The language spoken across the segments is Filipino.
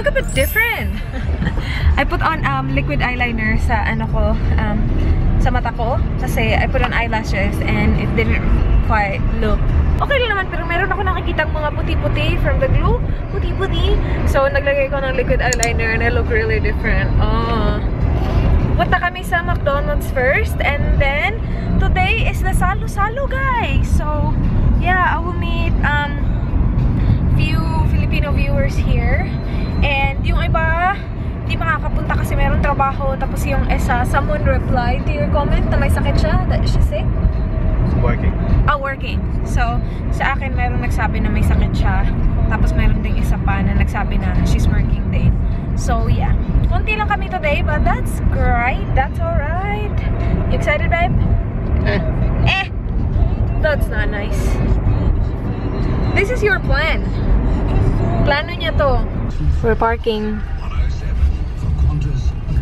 look a bit different. I put on liquid eyeliner sa ano ko, sa mata ko kasi I put on eyelashes and it didn't quite look okay lang naman, pero meron ako nakikitang mga puti-puti from the glue. Puti-puti. So, naglagay ko ng liquid eyeliner and I look really different. Punta kami sa McDonald's first and then today is the Salo-Salo, guys. So, yeah, I will meet few Filipino viewers here. And yung iba, hindi makakapunta kasi meron trabaho. Tapos yung isa, someone replied to your comment na may sakit siya. That is she sick? Working. Working. So, sa akin, meron nagsabi na may sakit siya. Tapos, meron ding isa pa na nagsabi na she's working din. So, yeah. Konti lang kami today, but that's great. That's alright. You excited, babe? That's not nice. This is your plan. Plano niya to. We're parking.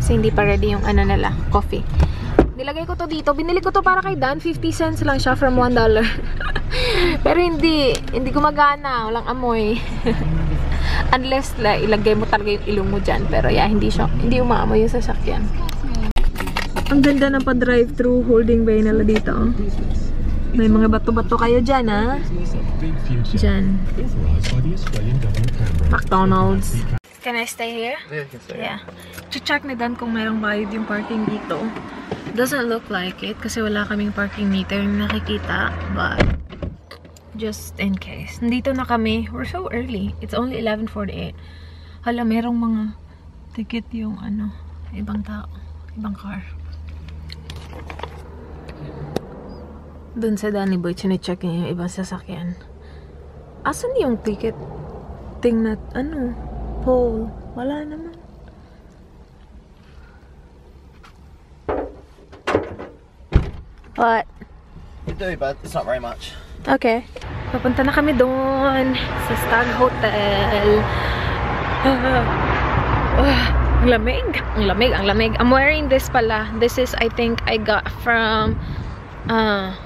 Kasi hindi pa ready yung ano nila, coffee. Nilagay ko to dito. Binili ko to para kay Dan. 50 cents lang siya from $1. Pero hindi gumagana. Walang amoy. Unless ilagay mo talaga yung ilong mo dyan. Pero yeah, hindi umaamoy yung sasakyan. Ang ganda ng pa-drive-thru holding bay nila dito. May mga bato-bato kayo dyan, ha? Dyan. McDonald's. Can I stay here? Yeah, you can stay. Yeah. Check ni Dan kung merong bayad yung parking dito. Doesn't look like it kasi wala kaming parking meter yung nakikita, but just in case. Nandito na kami. We're so early. It's only 11:48. Hala, merong mga ticket yung ano, ibang tao, ibang car. Doon sa Danny Boy, chine-check niya yung ibang sasakyan. Asan yung ticket thing na, ano, pole? Wala naman. What? You do, but it's not very much. Okay. Papunta na kami doon sa Stag Hotel. Ang lamig. Ang lamig, ang lamig. I'm wearing this pala. This is, I think, I got from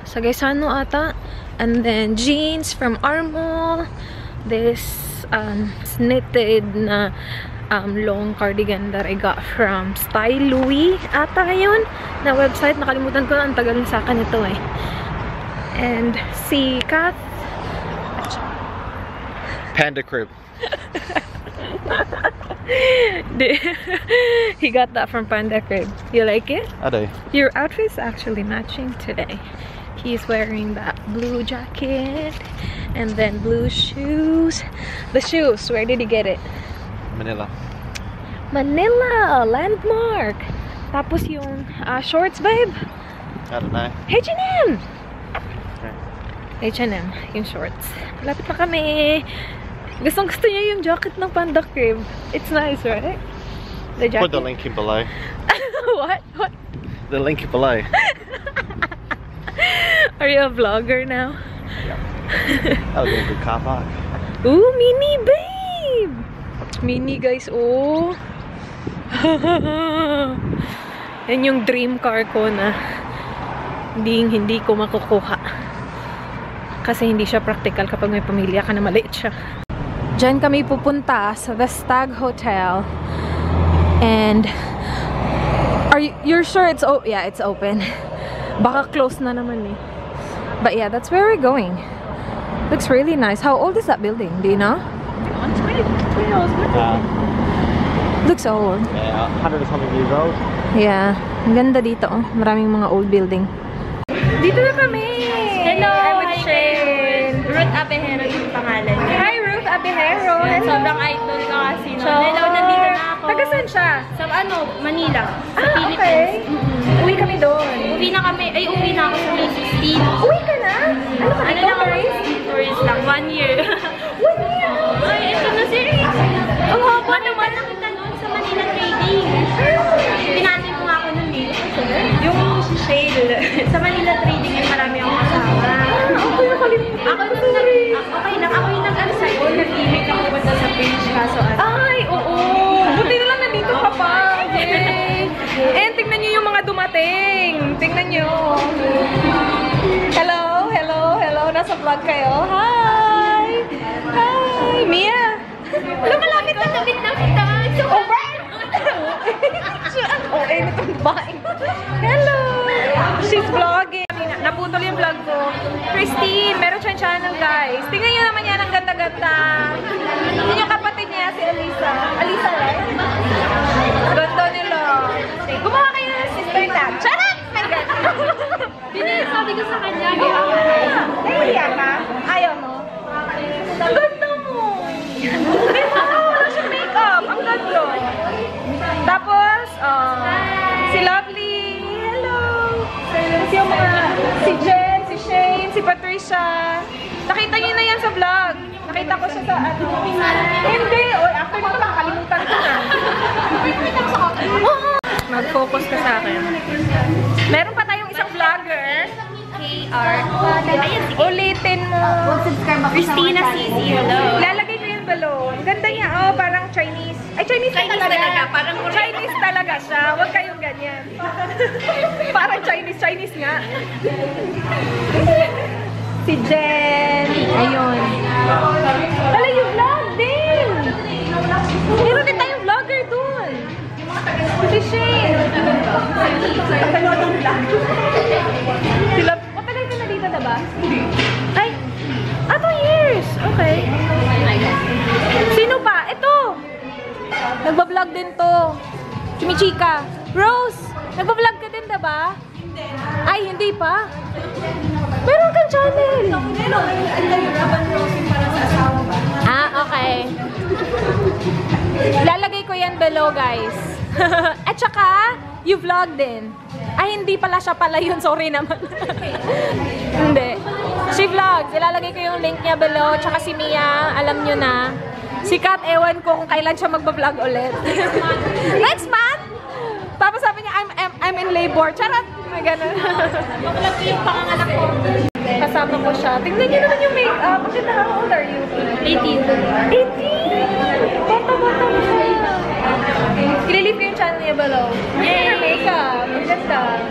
Sagaysano ata. And then jeans from Armol. This knitted na long cardigan that I got from Style Louis ata yun na website. Nakalimutan ko na, ang tagal sa akin ito eh. And si Kath Panda crib. He got that from Panda Crib. You like it? I do. Your outfit's actually matching today. He's wearing that blue jacket and then blue shoes. The shoes, where did he get it? Manila. Manila! Landmark! Tapos yung shorts, babe? I don't know. H&M! Okay. H&M, yung shorts. Malapit na kami. Gustong-gusto niya yung jacket ng Panda Crib. It's nice, right? The jacket. Put the link in below. What? What? The link below. Are you a vlogger now? Yeah. That'll be a good car park. Ooh, mini, babe! Mini, guys, oh. Yan yung dream car ko na hindi ko makukuha. Kasi hindi siya practical kapag may pamilya ka na maliit siya. Diyan kami pupunta sa The Stag Hotel. And you're sure it's yeah, it's open. Baka close na naman eh. But yeah, that's where we're going. Looks really nice. How old is that building? Do you know? 20 years old. Looks old. Yeah, 100 something years old. Yeah. Ang ganda dito, oh. Maraming mga old building. Dito na kami! Hello! I'm with Shane. Ruth Abejero yung pangalan niya. Hi, Ruth Abejero. Sobrang idol ka kasi no. Hello, nandito na ako. Taga saan siya? Sa Manila. Sa Philippines. Okay. Uwi kami doon. Uwi na ako sa May 16. Uwi ka na? Ano ka dito? Tourist lang. 1 year. 1 year? Ay, ito na si Rick. Ang haba naman nakita noon sa Manila Trading. Pinati mo nga ako nun eh. Yung sale. Sa Manila Trading ay marami akong kasama. Ako yung nakalimutan. Okay lang. Ako yung nag-ano sa'yo. Nag-email ako punta sa page kaso Ay, oo. Buti na lang nandito ka pa. Yay. And tingnan nyo yung mga dumating. Tingnan nyo. Hello, hello, hello. Nasa vlog kayo. Hi. Hi. Mia. Lumalapit na, lapit na kita. Ay, itong babaeng. Hello! She's vlogging. Naputol yung vlog ko. Christine, meron siyang channel, guys. Tingnan nyo naman yan, ang ganda-ganda. Yun yung kapatid niya, si Alisa. Alisa, right? Ganda nila. Gumawa kayo ng sister tag. Charot! My God! Sabi ko sa kanya. Nahihiya ka? Ayaw mo? Ang ganda mo! Wala siyang makeup. Ang ganda. Tapos, si Lovely. Hello! Tapos yung mga, si Jen, si Shane, si Patricia. Nakita niyo na yan sa vlog. Nakita ko siya sa ano. Hindi! Oy, after nito makakalimutan ko na. Mag-focus ka sa akin. Meron pa tayong isang vlogger. KR. Ulitin mo. Christina CC. Hello. Lalagay ko yung balon. Ganda niya. Oh, parang Chinese. Ay, Chinese talaga. Parang Chinese talaga siya. Huwag kayong ganyan. Parang Chinese nga. Si Jen. Ayun. Wala yung vlog din. Meron din tayong vlogger dun. Si Shane. Sila, matagal ka na dito na ba? Ay, 2 years. Okay. Sino pa? Ito. Nagbablog din to. Chumichika. Rose, nagbablog ka din, diba? Hindi. Ay, hindi pa? Meron kang channel. Okay. Lalagay ko yan below, guys. At saka, you vlog din. Ay, hindi pala siya pala yun. Sorry naman. Hindi. She vlogs. Ilalagay ko yung link niya below. Tsaka si Mia, alam nyo na. Si Kat, ewan ko kung kailan siya magbablog ulit. Next month! Tapos sabi niya, I'm in labor. Charot! May ganun. Maglap ko yung panganganak ko. Kasama ko siya. Tingnan niyo naman yung makeup. Bakit how old are you? 18. 18! Bata-bata mo siya. Kililip ko yung channel niya below. Yay! Your makeup. Ang ganda.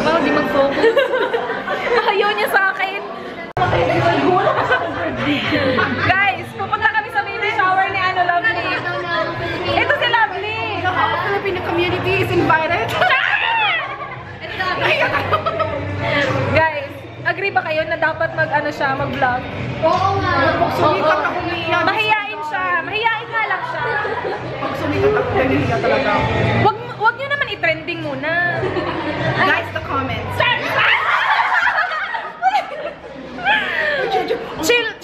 Wow, di mag-focus. Ayaw niya sa akin. Guys, pupunta kami sa baby shower ni Lovely. Ito si Lovely. The whole Filipino community is invited. Guys, agree ba kayo na dapat mag-vlog? Oo nga. Pag sumikat ako niya. Mahiyain siya. Mahiyain nga lang siya. Pag sumikat ako niya talaga. Wag niyo naman i-trending muna. Guys, the comments.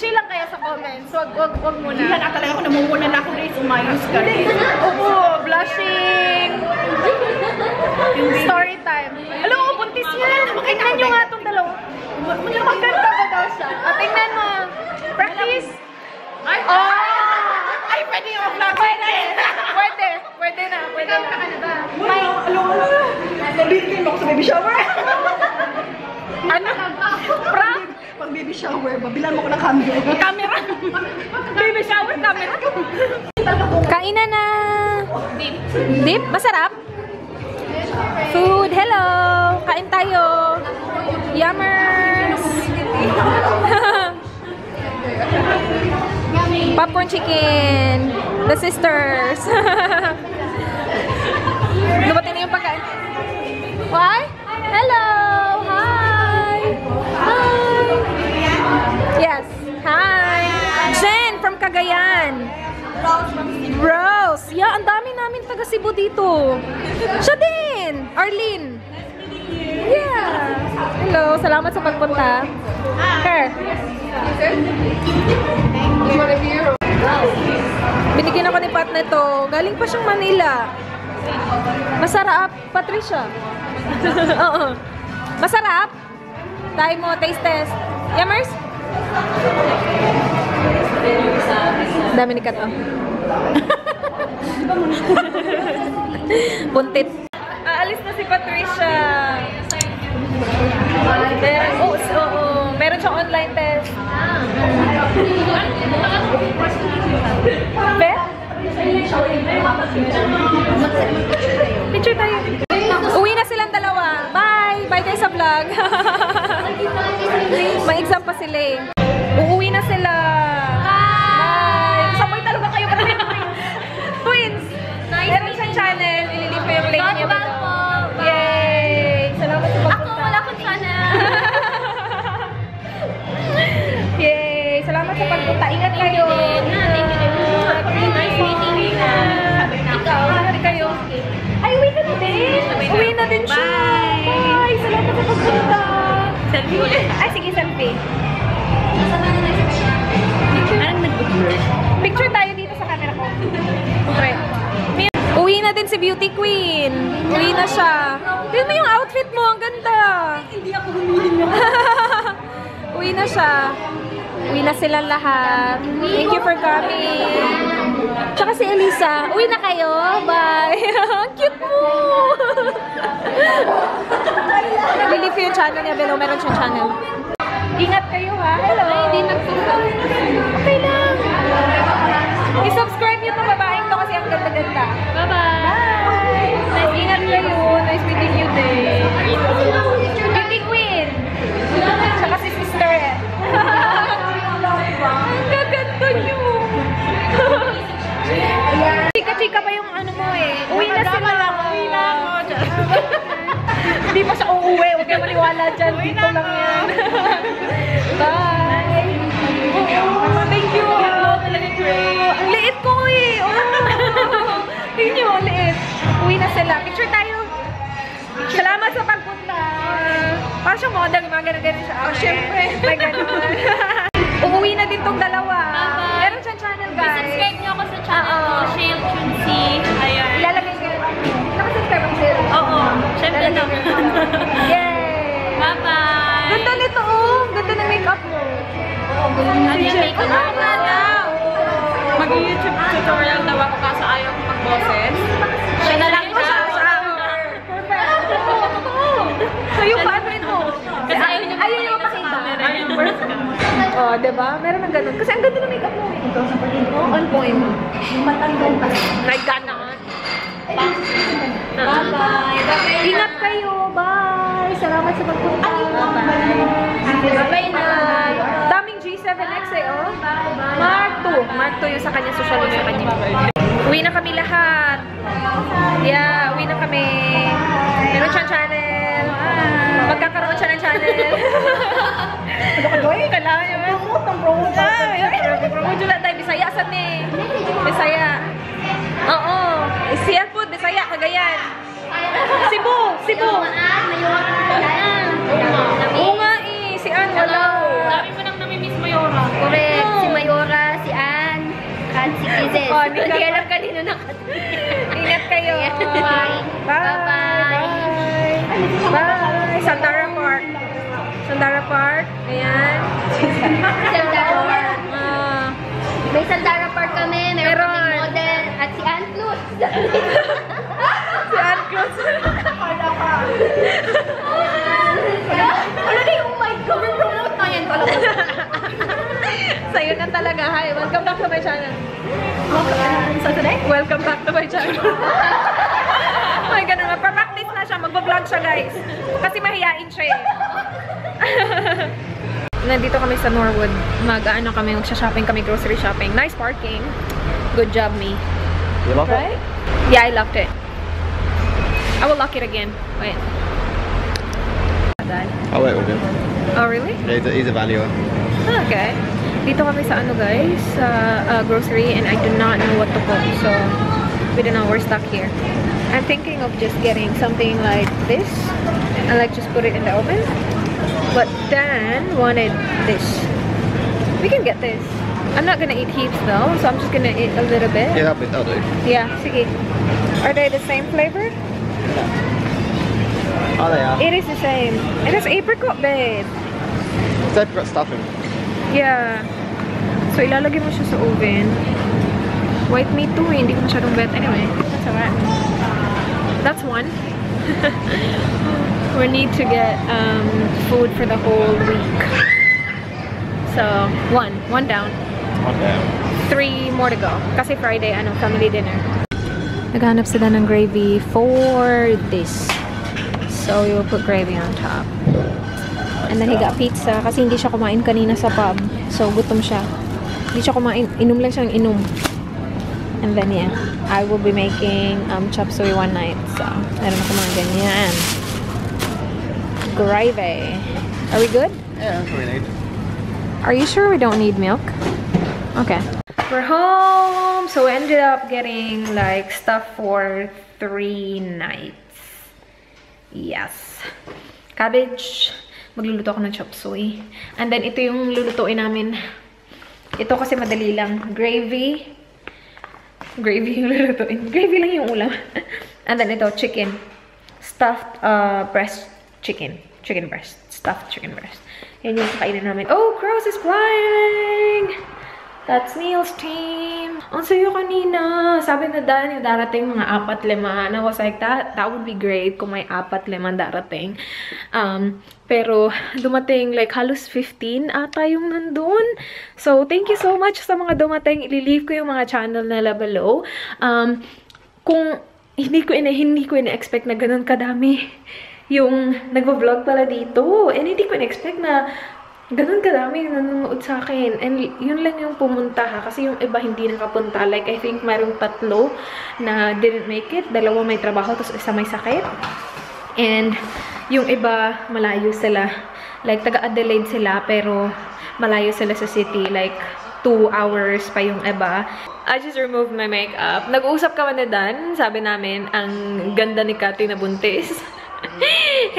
Chill lang kayo sa comments. Wag muna. Hindi na talaga ako namumuna na ako guys. Umayos ka rin. Oo, blushing. Story time. Alam mo, buntis yan. Tingnan nyo nga itong dalawa. Maganda ba daw siya? Tingnan mo. Practice. Ay, pwede yung vlog. Pwede na. May, alam mo, nabibigyan mo ako sa baby shower. Ano? Prank? Pag baby shower, babilan mo ko ng camera. Camera? Baby shower camera? Kainan na. Dip? Masarap? Food. Hello. Kain tayo. Yummers. Popcorn chicken. The sisters. Dumating na yung pagkain. Why? Hello. Hi. Yes. Hi. Jen from Cagayan. Rose. Yeah, ang dami namin taga Cebu dito. Siya din. Arlene. Yeah. Hello. Salamat sa pagpunta. Her. Binigyan ako ni Pat na ito. Galing pa siyang Manila. Masarap. Patricia. Oo. Masarap. Try mo. Taste test. Yummers? Dami ni Kat, oh. Puntit. Aalis na si Patricia. Meron siyang online test. Be? Picture tayo. Uwi na silang dalawa. Bye! Bye kayo sa vlog. May exam pa sila eh. Uuwi na sila. Bye! Sabay talaga kayo. Twins! Meron siya Selfie ulit. Ay, sige, selfie. Parang nag-blur. Picture tayo dito sa camera ko. Okay. Uwi na din si Beauty Queen. Uwi na siya. Tignan mo yung outfit mo. Ang ganda. Hindi ako humihinga. Uwi na siya. Uwi na silang lahat. Thank you for coming. Tsaka si Elisa. Uwi na kayo. Bye. Ang cute mo. Lilive ko yung channel niya. Below, meron siyang channel. Ingat kayo ha. Hello. Ay, hindi nagtulog. Okay lang. I-subscribe yung mga babaeng to kasi ang ganda-ganda. Bye-bye. Bye! Ingat kayo. Nice meeting you din. Beauty Queen. Tsaka si Sister. Ang gaganda nyo. Chika-chika pa yung ano mo eh. Uwi na sila. Uwi na ako. Hindi pa siya uuwi. Huwag kayo maniwala dyan. Dito lang yan. Bye! Thank you! Ang liit ko eh! Tingnan nyo, ang liit. Uwi na sila. Picture tayo. Salamat sa pagpunta. Parang siyang model. Mga ganun-ganun siya. Oh, syempre. May ganun. Uuwi na din tong dalawa. Meron siyang channel, guys. Subscribe niyo ako sa channel ko, Shale Chunsi. Ayan. Ilalagay ko yun. Nakasubscribe ang sale. Oo. Syempre naman. Yay! Bye-bye. Ganda nito, oh. Ganda ng makeup mo. Ano yung makeup mo? Mag-YouTube tutorial daw ako kaso ayaw ko mag-boses. Siya na lang siya. Sa'yo pa, ano ito? Kasi ayaw niya makita. makita. Oh, diba? Meron ng ganun. Kasi ang ganda ng makeup mo. Oh, on point. Like ganon. Bye-bye. Ingat kayo. Bye. Salamat sa pagpunta. Bye-bye na. Daming G7X eh, oh. Mark 2. Mark 2 yung sa kanya. Social yung sa kanya. Uwi na kami lahat. Yeah, uwi na kami. Meron siyang channel. Magkakaroon siya ng channel. Kailangan yun. Promote lang tayo. Bisaya saan eh. Bisaya. Oo. Siya po, Bisaya, Cagayan. Cebu. Cebu. Oo nga eh. Si Ann, wala. Dami mo nang namimiss Mayora. Correct. Si Mayora, si Ann, at si Kizes. Oh, Hindi alam kanino Ingat kayo. Bye. Bye. Bye. Sandara Park. Sandara Park. Ayan. Sandara Park. Ah. May Sandara Park kami. Meron Meron. kaming model. At si Ann Cruz. Si Ann Cruz. Ano na yung my God? Promote na yan. Sa'yo na talaga. Hi. Welcome back to my channel. Saturday? Welcome back to my channel. Ay, ganun. Magpa-practice na siya. Magpa-vlog siya, guys. Kasi mahihain siya eh. Nandito kami sa Norwood. Mag-ano kami, magsha-shopping kami, grocery shopping. Nice parking. Good job, me. You love Right? Yeah, I loved it. I will lock it again. Wait. it? I'll wait with him. Oh, really? Yeah, he's a valuer. Okay. Dito kami sa ano guys, sa grocery, and I do not know what to put. So, we don't know. We're stuck here. I'm thinking of just getting something like this and like just put it in the oven. But Dan wanted this. We can get this. I'm not gonna eat heaps though, so I'm just gonna eat a little bit. Yeah, that'll do. Yeah, sige. Are they the same flavor? Oh, they are. It is the same. And it's apricot, babe. They've got stuffing. Yeah. So, ilalagay mo siya sa oven. White meat too, hindi ko masyadong bet. Anyway, that's alright. That's one. We need to get food for the whole week. So, one down. One down. 3 more to go. Kasi Friday, family dinner. Naghanap sila ng gravy for this. So, we will put gravy on top. And then he got pizza kasi hindi siya kumain kanina sa pub. So, gutom siya. Hindi siya kumain. Inom lang siya ng inom. And then, yeah. I will be making chop suey one night. So, meron ako mga ganyan. Gravy. Are we good? Yeah, that's what we need. Are you sure we don't need milk? Okay. We're home. So, we ended up getting, like, stuff for 3 nights. Yes. Cabbage, Magluluto ako ng chop suey. And then, ito yung lulutuin namin. Ito kasi madali lang. Gravy. Gravy yung lulutuin. Gravy lang yung ulam. And then, ito, chicken. Stuffed breast chicken. Chicken breast. Stuffed chicken breast. Yan yung kakainin namin. Oh, crows is flying! That's Neil's team. Ang sayo kanina. Sabi na Dan, yung darating mga 4-5. And I was like, that would be great kung may 4-5 darating. Pero dumating like halos 15 ata yung nandun. So, thank you so much sa mga dumating. I-leave ko yung mga channel nila below. Kung hindi ko ina-expect na ganun kadami yung nagvo-vlog pala dito. And hindi ko ina-expect na ganun kadami yung nanonood sa akin. And yun lang yung pumunta ha. Kasi yung iba hindi nakapunta. Like, I think mayroong 3 na didn't make it. 2 may trabaho, tapos isa may sakit. And yung iba, malayo sila. Like, taga-Adelaide sila, pero malayo sila sa city. Like, 2 hours pa yung iba. I just removed my makeup. Nag-uusap kami na Dan. Sabi namin, ang ganda ni Cathy na buntis.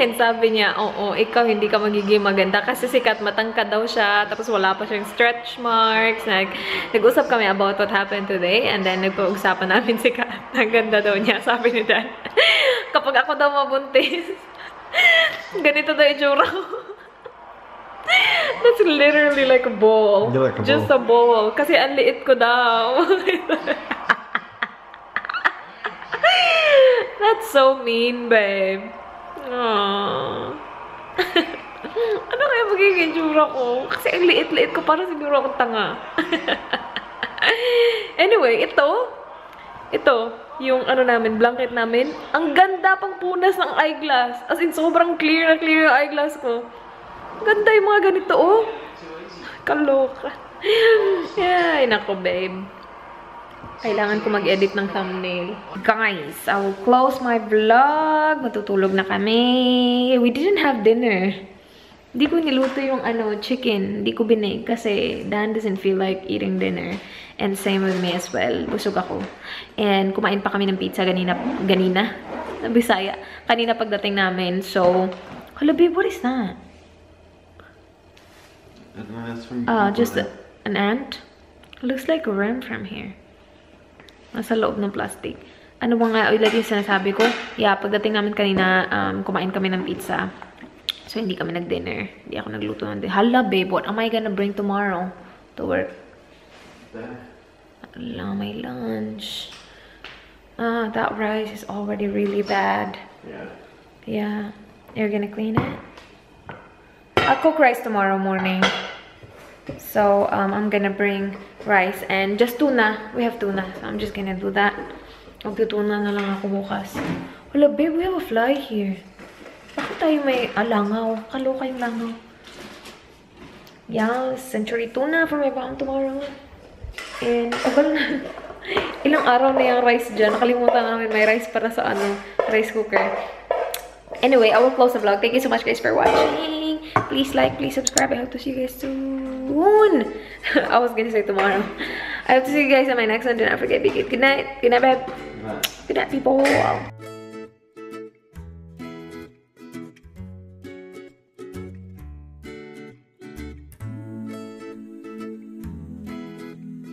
And sabi niya, oo, ikaw hindi ka magiging maganda kasi si Kat matangkad daw siya, tapos wala pa siyang stretch marks. Nag-usap kami about what happened today, and then nagpag-usapan namin si Kat. Ang ganda daw niya, sabi ni Dan. Kapag ako daw mabuntis, ganito daw itsura ko. That's literally like a ball. You're like a Just ball. a ball. Kasi ang liit ko daw. That's so mean, babe. Aww. Ano kaya magiging itsura ko? Kasi ang liit-liit ko, parang siguro akong tanga. Anyway, ito, yung ano namin, blanket namin. Ang ganda pang punas ng eyeglass. As in, sobrang clear na clear yung eyeglass ko. Ganda yung mga ganito, oh. Kaloka. Ay, nako, babe. Kailangan ko mag-edit ng thumbnail. Guys, I will close my vlog. Matutulog na kami. We didn't have dinner. Hindi ko niluto yung chicken. Hindi ko binig kasi Dan doesn't feel like eating dinner. And same with me as well. Busog ako. And kumain pa kami ng pizza ganina. Bisaya. Kanina pagdating namin. So, hala babe, what is that? I don't know, that's from Just an ant? Looks like a worm from here. Nasa loob ng plastic. Ano ba nga ulit yung sinasabi ko? Yeah, pagdating namin kanina, kumain kami ng pizza. So, hindi kami nag-dinner. Hindi ako nagluto ng dinner. Hala, babe, what am I gonna bring tomorrow to work? Hala, my lunch. That rice is already really bad. Yeah. You're gonna clean it? I'll cook rice tomorrow morning. So, I'm gonna bring rice and just tuna. We have tuna. So, I'm just gonna do that. Magtutuna na lang ako bukas. Wala, babe, we have a fly here. Bakit tayo may langaw? Kaloka yung langaw. Yes, century tuna for my mom tomorrow. And, ilang araw na yung rice dyan. Nakalimutan namin may rice para sa rice cooker. Anyway, I will close the vlog. Thank you so much guys for watching. Please like, please subscribe. I hope to see you guys soon. I was gonna say tomorrow. I hope to see you guys in my next one. Do not forget, be good. Good night. Good night, babe. Good night, people.